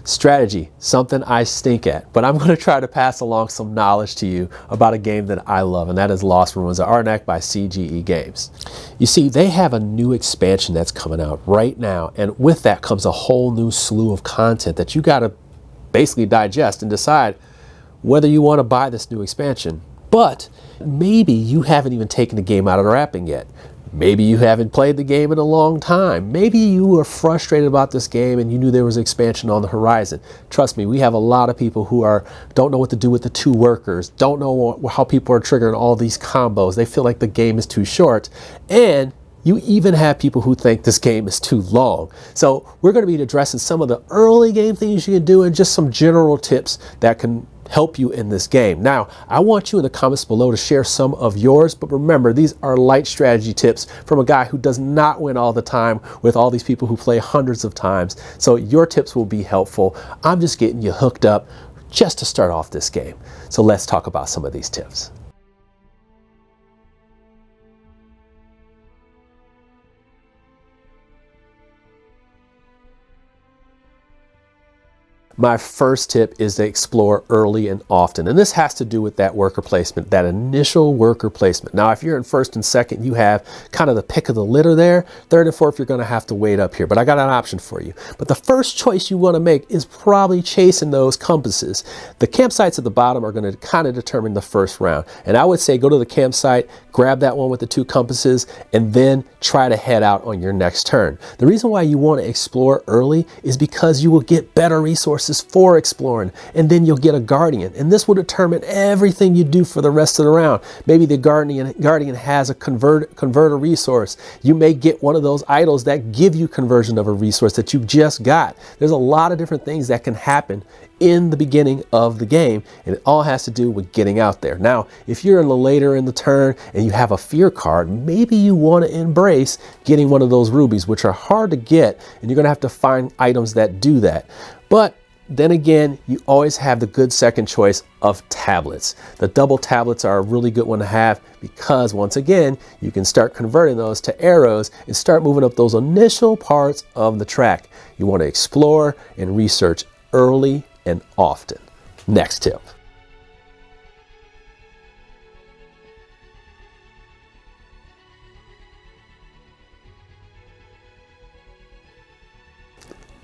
Strategy, something I stink at, but I'm going to try to pass along some knowledge to you about a game that I love, and that is Lost Ruins of Arnak by CGE Games. You see, they have a new expansion that's coming out right now, and with that comes a whole new slew of content that you got to basically digest and decide whether you want to buy this new expansion. But maybe you haven't even taken the game out of the wrapping yet. Maybe you haven't played the game in a long time. Maybe you were frustrated about this game and you knew there was expansion on the horizon. Trust me, we have a lot of people who don't know what to do with the 2 workers, don't know how people are triggering all these combos. They feel like the game is too short. And you even have people who think this game is too long. So we're going to be addressing some of the early game things you can do and just some general tips that can help you in this game. Now, I want you in the comments below to share some of yours, but remember, these are light strategy tips from a guy who does not win all the time with all these people who play hundreds of times. So your tips will be helpful. I'm just getting you hooked up just to start off this game. So let's talk about some of these tips. My first tip is to explore early and often. And this has to do with that worker placement, that initial worker placement. Now, if you're in first and second, you have kind of the pick of the litter there. Third and fourth, you're going to have to wait up here. But I got an option for you. But the first choice you want to make is probably chasing those compasses. The campsites at the bottom are going to kind of determine the first round. And I would say go to the campsite, grab that one with the 2 compasses, and then try to head out on your next turn. The reason why you want to explore early is because you will get better resources for exploring, and then you'll get a guardian, and this will determine everything you do for the rest of the round. Maybe the guardian has a converter resource. You may get one of those idols that give you conversion of a resource that you just got. There's a lot of different things that can happen in the beginning of the game, and it all has to do with getting out there. Now, if you're later in the turn and you have a fear card, maybe you want to embrace getting one of those rubies, which are hard to get, and you're going to have to find items that do that. But then again, you always have the good second choice of tablets. The double tablets are a really good one to have because, once again, you can start converting those to arrows and start moving up those initial parts of the track. You want to explore and research early and often. Next tip.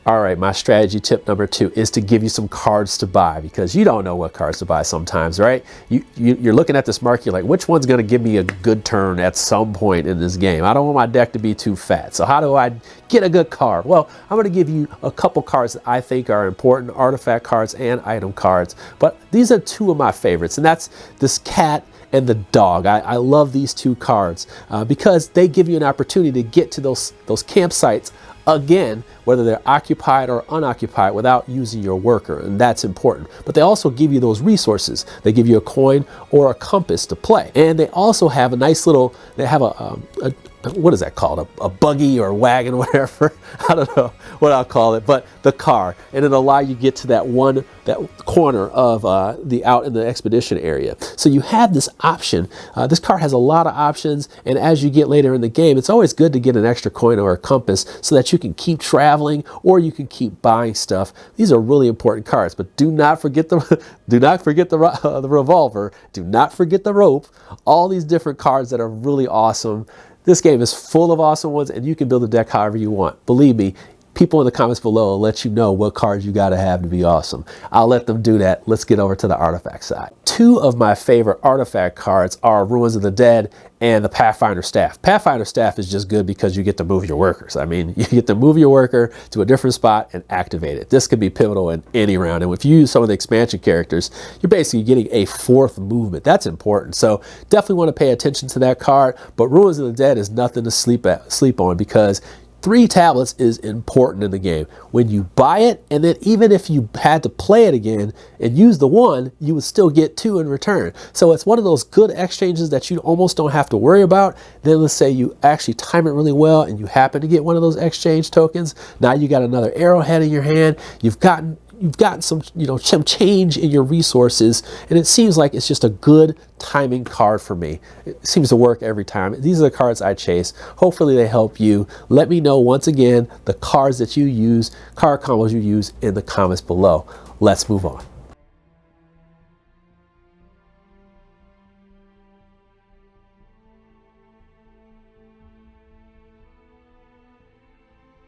All right, my strategy tip number 2 is to give you some cards to buy, because you don't know what cards to buy sometimes, right? You're looking at this mark, you're like, which one's going to give me a good turn at some point in this game? I don't want my deck to be too fat. So how do I get a good card? Well, I'm going to give you a couple cards that I think are important, artifact cards and item cards. But these are 2 of my favorites, and that's this cat and the dog. I love these 2 cards because they give you an opportunity to get to those campsites again, whether they're occupied or unoccupied, without using your worker, and that's important. But they also give you those resources. They give you a coin or a compass to play, and they also have a nice little, they have a what is that called? A buggy or a wagon, whatever. I don't know what I'll call it, but the car, and it'll allow you to get to that corner of the out in the expedition area. So you have this option. This car has a lot of options, and as you get later in the game, it's always good to get an extra coin or a compass so that you can keep traveling or you can keep buying stuff. These are really important cards, but do not forget the revolver. Do not forget the rope. All these different cards that are really awesome. This game is full of awesome ones, and you can build a deck however you want. Believe me, people in the comments below will let you know what cards you got to have be awesome. I'll let them do that. Let's get over to the artifact side. 2 of my favorite artifact cards are Ruins of the Dead and the Pathfinder Staff. Pathfinder Staff is just good because you get to move your workers. I mean, you get to move your worker to a different spot and activate it. This could be pivotal in any round. And if you use some of the expansion characters, you're basically getting a 4th movement. That's important. So definitely want to pay attention to that card. But Ruins of the Dead is nothing to sleep on, because 3 tablets is important in the game. When you buy it, and then even if you had to play it again and use the 1, you would still get 2 in return. So it's one of those good exchanges that you almost don't have to worry about. Then let's say you actually time it really well and you happen to get one of those exchange tokens. Now you got another arrowhead in your hand. You've gotten you've gotten some, some change in your resources, and it seems like it's just a good timing card for me. It seems to work every time. These are the cards I chase. Hopefully they help you. Let me know once again the cards that you use, card combos you use in the comments below. Let's move on.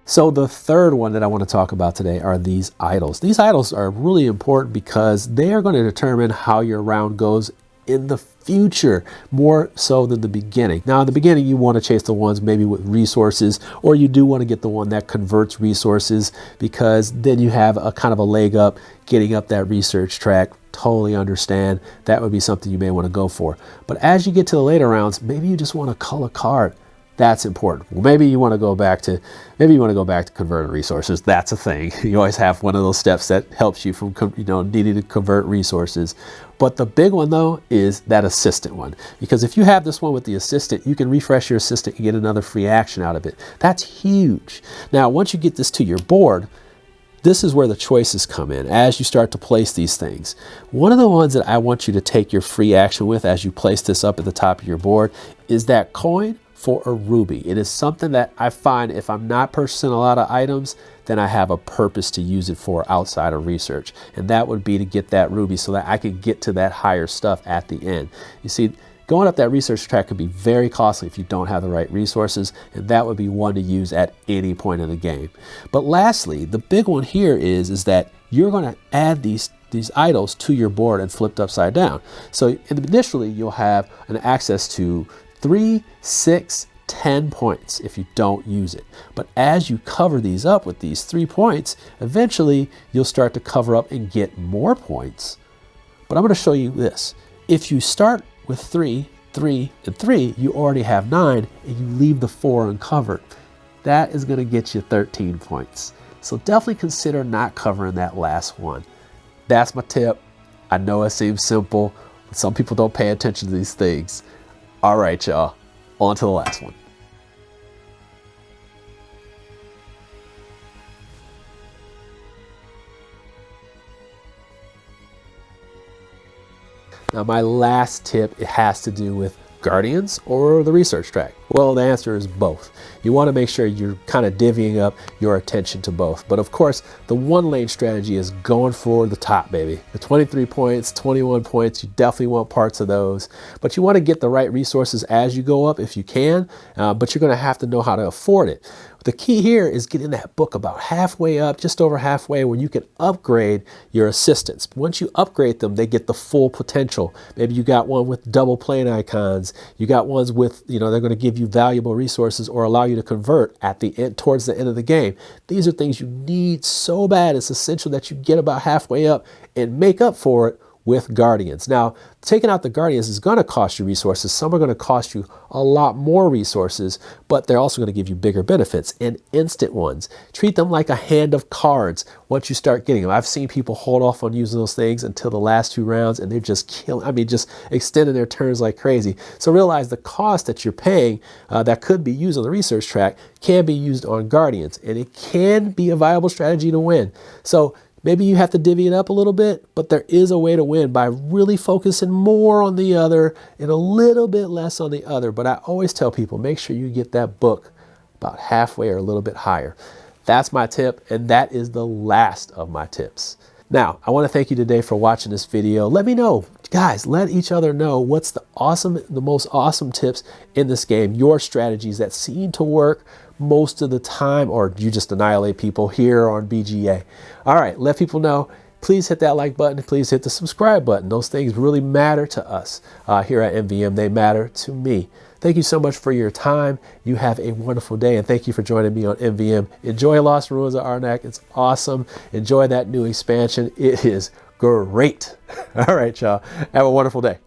So the third one that I want to talk about today are these idols. These idols are really important because they are going to determine how your round goes in the future, more so than the beginning. Now in the beginning you want to chase the ones maybe with resources, or you do want to get the one that converts resources, because then you have a kind of a leg up getting up that research track. Totally understand. That would be something you may want to go for. But as you get to the later rounds, maybe you just want to cull a card. That's important. Well, maybe you want to go back to converted resources. That's a thing. You always have one of those steps that helps you from needing to convert resources. But the big one though is that assistant one, because if you have this one with the assistant, you can refresh your assistant and get another free action out of it. That's huge. Now once you get this to your board, this is where the choices come in as you start to place these things. One of the ones that I want you to take your free action with as you place this up at the top of your board is that coin for a ruby. It is something that I find if I'm not purchasing a lot of items, then I have a purpose to use it for outside of research. And that would be to get that ruby so that I can get to that higher stuff at the end. You see, going up that research track can be very costly if you don't have the right resources, and that would be one to use at any point in the game. But lastly, the big one here is that you're going to add these idols to your board and flipped upside down. So initially you'll have an access to 3, 6, 10 points if you don't use it. But as you cover these up with these 3 points, eventually you'll start to cover up and get more points. But I'm going to show you this. If you start with 3, 3, and 3, you already have 9, and you leave the 4 uncovered. That is going to get you 13 points. So definitely consider not covering that last one. That's my tip. I know it seems simple, but some people don't pay attention to these things. All right, y'all, on to the last one. Now, my last tip, it has to do with Guardians or the research track. Well, the answer is both. You want to make sure you're kind of divvying up your attention to both. But of course, the one lane strategy is going for the top, baby. The 23 points, 21 points, you definitely want parts of those. But you want to get the right resources as you go up if you can, but you're going to have to know how to afford it. The key here is getting that book about halfway up, just over halfway, where you can upgrade your assistants. Once you upgrade them, they get the full potential. Maybe you got one with double plane icons. You got ones with, they're going to give you valuable resources or allow you to convert at the end, towards the end of the game. These are things you need so bad. It's essential that you get about halfway up and make up for it with Guardians. Now, taking out the Guardians is going to cost you resources. Some are going to cost you a lot more resources, but they're also going to give you bigger benefits and instant ones. Treat them like a hand of cards once you start getting them. I've seen people hold off on using those things until the last 2 rounds, and they're just killing, just extending their turns like crazy. So realize the cost that you're paying that could be used on the research track can be used on Guardians, and it can be a viable strategy to win. So maybe you have to divvy it up a little bit, but there is a way to win by really focusing more on the other and a little bit less on the other. But I always tell people, make sure you get that book about halfway or a little bit higher. That's my tip, and that is the last of my tips. Now, I want to thank you today for watching this video. Let me know, guys, let each other know what's the most awesome tips in this game, your strategies that seem to work most of the time, or you just annihilate people here on BGA. All right, let people know. Please hit that like button. Please hit the subscribe button. Those things really matter to us here at MVM. They matter to me. Thank you so much for your time. You have a wonderful day, and thank you for joining me on MVM. Enjoy Lost Ruins of Arnak. It's awesome. Enjoy that new expansion. It is great. All right, y'all. Have a wonderful day.